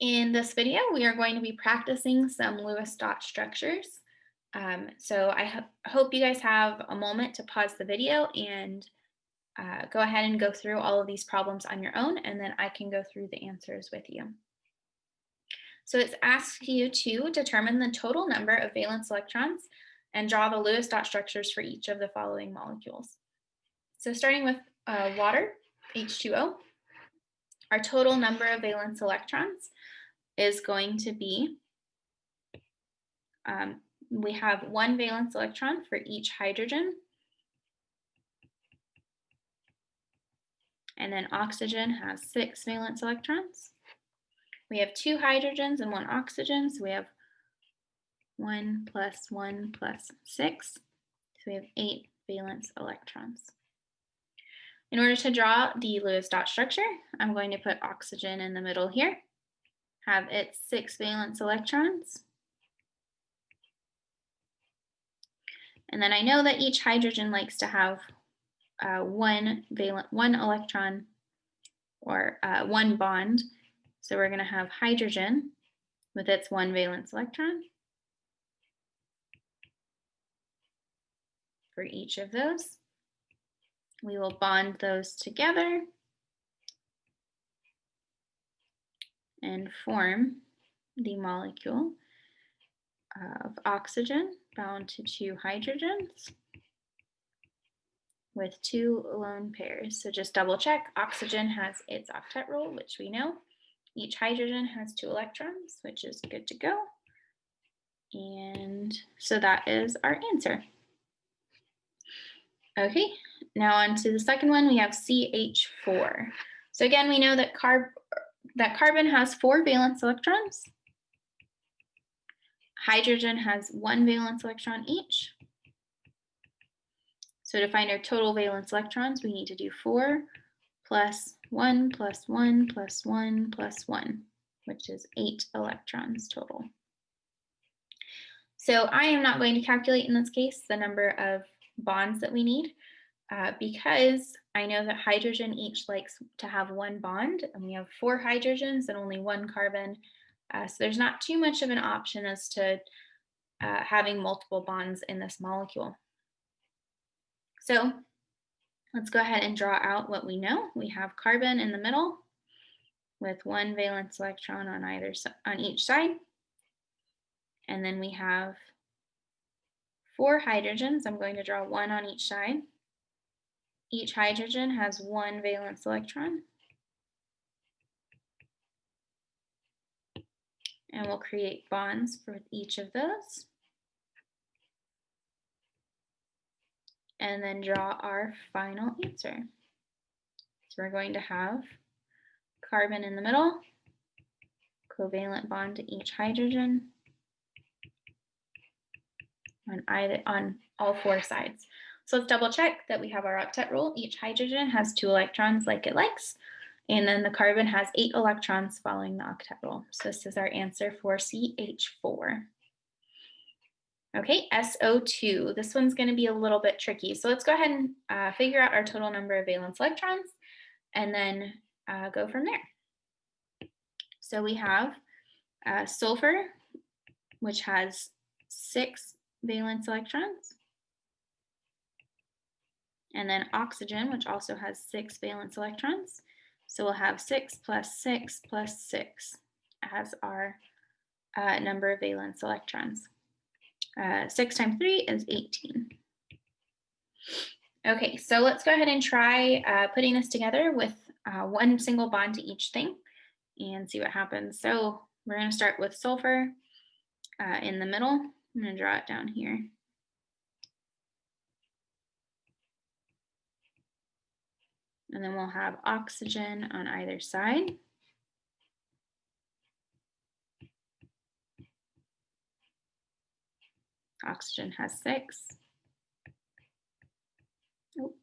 In this video, we are going to be practicing some Lewis dot structures. So I hope you guys have a moment to pause the video and go ahead and go through all of these problems on your own, and then I can go through the answers with you. So it's asked you to determine the total number of valence electrons and draw the Lewis dot structures for each of the following molecules. So starting with water, H2O, our total number of valence electrons is going to be, we have one valence electron for each hydrogen, and then oxygen has 6 valence electrons. We have 2 hydrogens and 1 oxygen, so we have 1 plus 1 plus 6, so we have 8 valence electrons. In order to draw the Lewis dot structure, I'm going to put oxygen in the middle here, have its 6 valence electrons. And then I know that each hydrogen likes to have one electron or one bond. So we're going to have hydrogen with its 1 valence electron for each of those. We will bond those together and form the molecule of oxygen bound to 2 hydrogens with 2 lone pairs. So just double check, oxygen has its octet rule, which we know. Each hydrogen has 2 electrons, which is good to go. And so that is our answer. Okay, now on to the second one, we have CH4. So again, we know that carbon has 4 valence electrons. Hydrogen has 1 valence electron each. So to find our total valence electrons, we need to do 4 plus 1 plus 1 plus 1 plus 1, which is 8 electrons total. So I am not going to calculate in this case the number of bonds that we need because I know that hydrogen each likes to have 1 bond, and we have 4 hydrogens and only 1 carbon. So there's not too much of an option as to having multiple bonds in this molecule. So let's go ahead and draw out what we know. We have carbon in the middle with 1 valence electron on each side. And then we have 4 hydrogens. I'm going to draw 1 on each side. Each hydrogen has 1 valence electron. And we'll create bonds for each of those. And then draw our final answer. So we're going to have carbon in the middle, covalent bond to each hydrogen on all 4 sides. So let's double check that we have our octet rule. Each hydrogen has 2 electrons like it likes, and then the carbon has 8 electrons following the octet rule. So this is our answer for CH4. Okay, SO2. This one's going to be a little bit tricky. So let's go ahead and figure out our total number of valence electrons and then go from there. So we have sulfur, which has 6 valence electrons. And then oxygen, which also has 6 valence electrons. So we'll have 6 plus 6 plus 6 as our number of valence electrons. 6 times 3 is 18. Okay, so let's go ahead and try putting this together with 1 single bond to each thing and see what happens. So we're going to start with sulfur in the middle. I'm going to draw it down here. And then we'll have oxygen on either side. Oxygen has 6. Oh.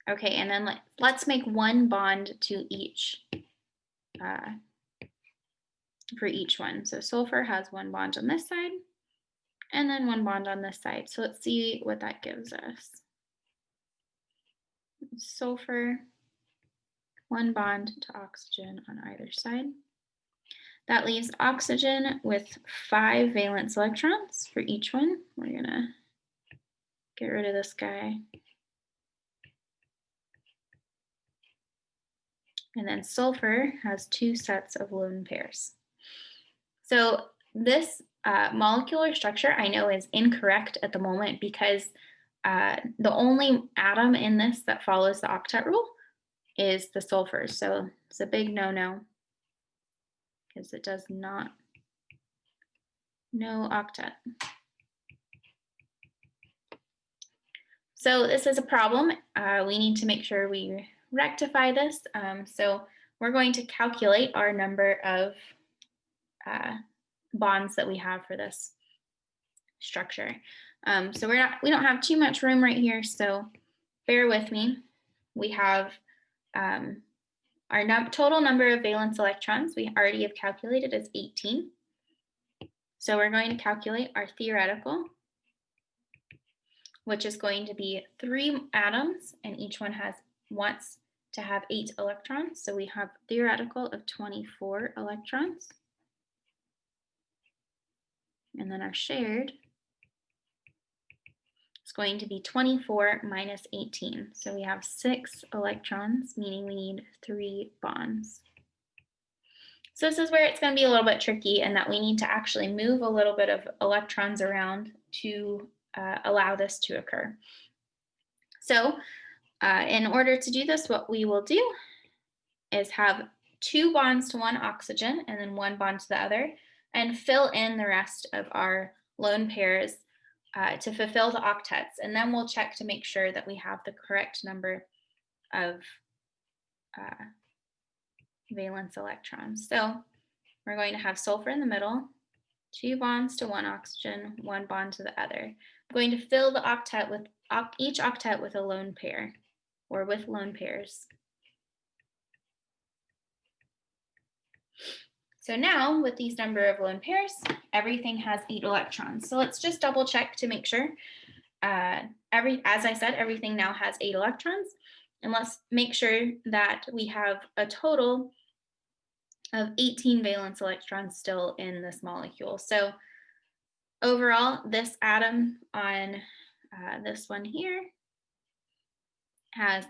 Okay, and then let's make 1 bond to each, for each one. So sulfur has 1 bond on this side, and then 1 bond on this side. So let's see what that gives us. Sulfur one bond to oxygen on either side. That leaves oxygen with 5 valence electrons for each one. We're gonna get rid of this guy. And then sulfur has 2 sets of lone pairs. So this molecular structure I know is incorrect at the moment because the only atom in this that follows the octet rule is the sulfur. So it's a big no-no because it does not know octet. So this is a problem. We need to make sure we rectify this. So we're going to calculate our number of bonds that we have for this structure. So we don't have too much room right here, so bear with me. We have our total number of valence electrons we already have calculated is 18. So we're going to calculate our theoretical, which is going to be 3 atoms, and each one wants to have 8 electrons. So we have theoretical of 24 electrons. And then our shared is going to be 24 minus 18. So we have 6 electrons, meaning we need 3 bonds. So this is where it's going to be a little bit tricky, and that we need to actually move a little bit of electrons around to allow this to occur. So in order to do this, what we will do is have 2 bonds to one oxygen and then 1 bond to the other, and fill in the rest of our lone pairs to fulfill the octets. And then we'll check to make sure that we have the correct number of valence electrons. So we're going to have sulfur in the middle, 2 bonds to one oxygen, 1 bond to the other. I'm going to fill the octet with each octet with a lone pair, or with lone pairs. So now with these number of lone pairs, everything has 8 electrons. So let's just double check to make sure. As I said, everything now has 8 electrons. And let's make sure that we have a total of 18 valence electrons still in this molecule. So overall, this atom on this one here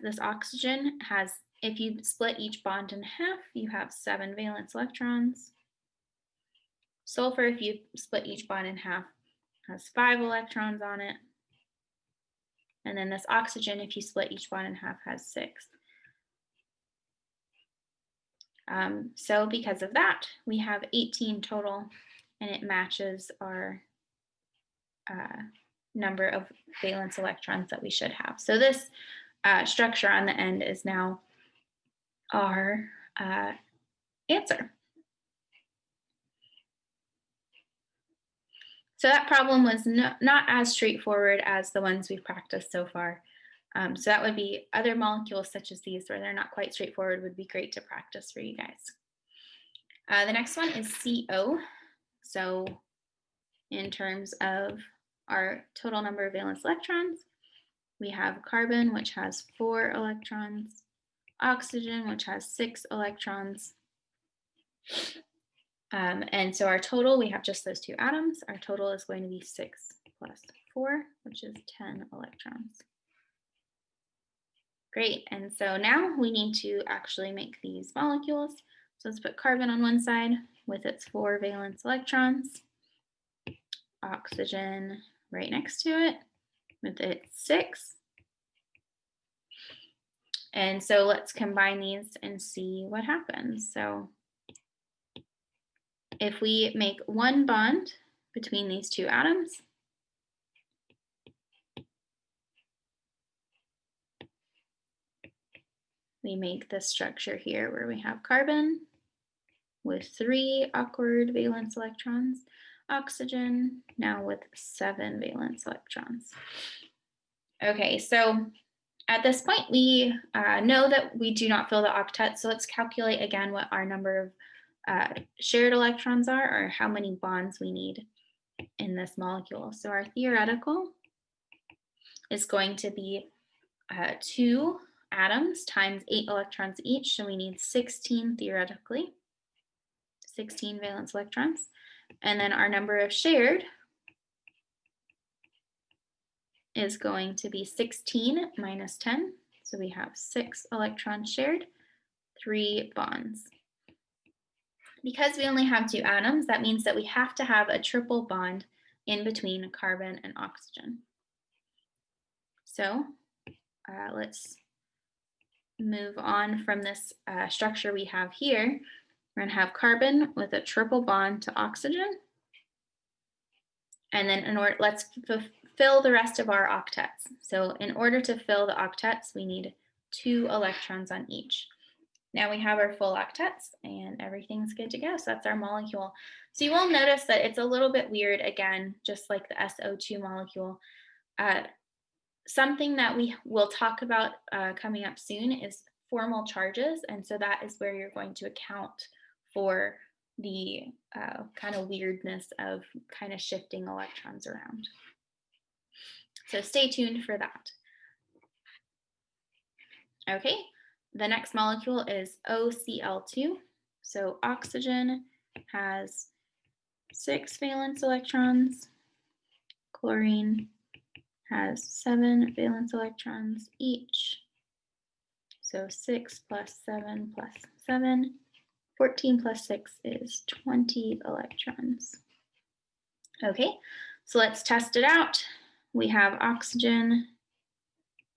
this oxygen has, if you split each bond in half, you have 7 valence electrons. Sulfur, if you split each bond in half, has 5 electrons on it. And then this oxygen, if you split each bond in half, has 6. So because of that, we have 18 total, and it matches our number of valence electrons that we should have. So this structure on the end is now our answer. So that problem was not as straightforward as the ones we've practiced so far. So that would be other molecules such as these where they're not quite straightforward would be great to practice for you guys. The next one is CO. So in terms of our total number of valence electrons, we have carbon, which has 4 electrons, oxygen, which has 6 electrons. And so our total, we have just those 2 atoms. Our total is going to be 6 plus 4, which is 10 electrons. Great, and so now we need to actually make these molecules. So let's put carbon on one side with its 4 valence electrons, oxygen right next to it with its 6. And so let's combine these and see what happens. So if we make 1 bond between these 2 atoms, we make this structure here where we have carbon with 3 awkward valence electrons, oxygen now with 7 valence electrons. Okay, so at this point we know that we do not fill the octet, so let's calculate again what our number of shared electrons are, or how many bonds we need in this molecule. So our theoretical is going to be 2 atoms times 8 electrons each, so we need 16 theoretically, 16 valence electrons. And then our number of shared is going to be 16 minus 10. So we have 6 electrons shared, 3 bonds. Because we only have 2 atoms, that means that we have to have a triple bond in between carbon and oxygen. So let's move on from this structure we have here. We're going to have carbon with a triple bond to oxygen. And then let's fill the rest of our octets. So in order to fill the octets, we need 2 electrons on each. Now we have our full octets and everything's good to go. So that's our molecule. So you will notice that it's a little bit weird, again, just like the SO2 molecule. Something that we will talk about coming up soon is formal charges. And so that is where you're going to account for the kind of weirdness of kind of shifting electrons around. So stay tuned for that. Okay, the next molecule is OCl2. So oxygen has 6 valence electrons. Chlorine has 7 valence electrons each. So 6 plus 7 plus 7. 14 plus 6 is 20 electrons. Okay, so let's test it out. We have oxygen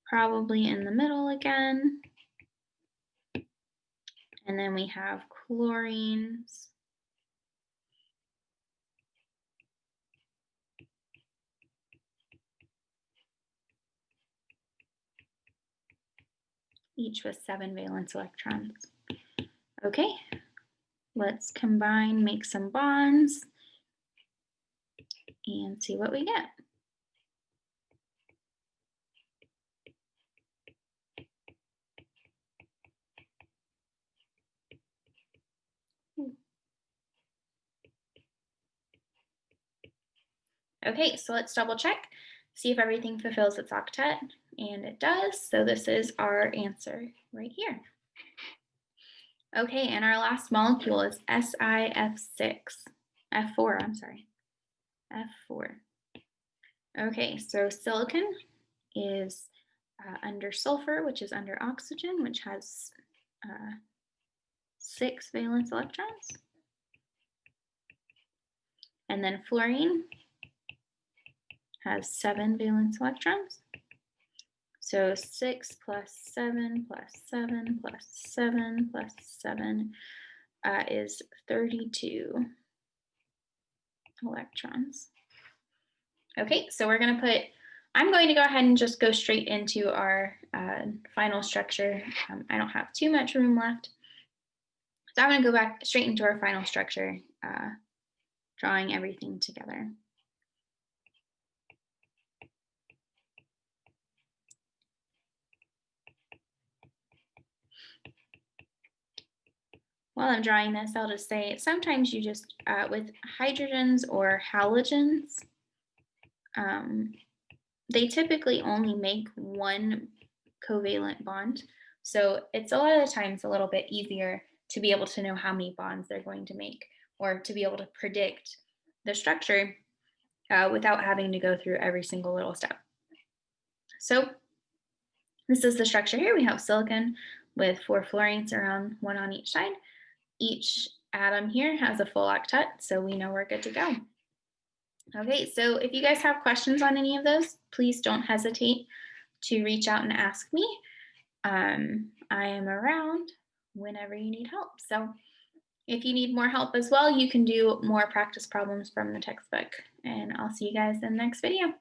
probably in the middle again. And then we have chlorines. Each with 7 valence electrons. Okay, let's combine, make some bonds, and see what we get. Okay, so let's double check, see if everything fulfills its octet, and it does. So this is our answer right here. Okay, and our last molecule is SiF6, F4, I'm sorry, F4. Okay, so silicon is under sulfur, which is under oxygen, which has 6 valence electrons. And then fluorine has 7 valence electrons. So 6 plus 7 plus 7 plus 7 plus 7 is 32 electrons. Okay, so we're going to put, I'm going to go ahead and just go straight into our final structure. I don't have too much room left. So I'm going to go back straight into our final structure, drawing everything together. While I'm drawing this, I'll just say sometimes you just, with hydrogens or halogens, they typically only make one covalent bond. So it's a lot of the times a little bit easier to be able to know how many bonds they're going to make, or to be able to predict the structure without having to go through every single little step. So this is the structure here. We have silicon with 4 fluorines around 1 on each side. Each atom here has a full octet, so we know we're good to go. Okay, so if you guys have questions on any of those, please don't hesitate to reach out and ask me. I am around whenever you need help. So if you need more help as well, you can do more practice problems from the textbook. And I'll see you guys in the next video.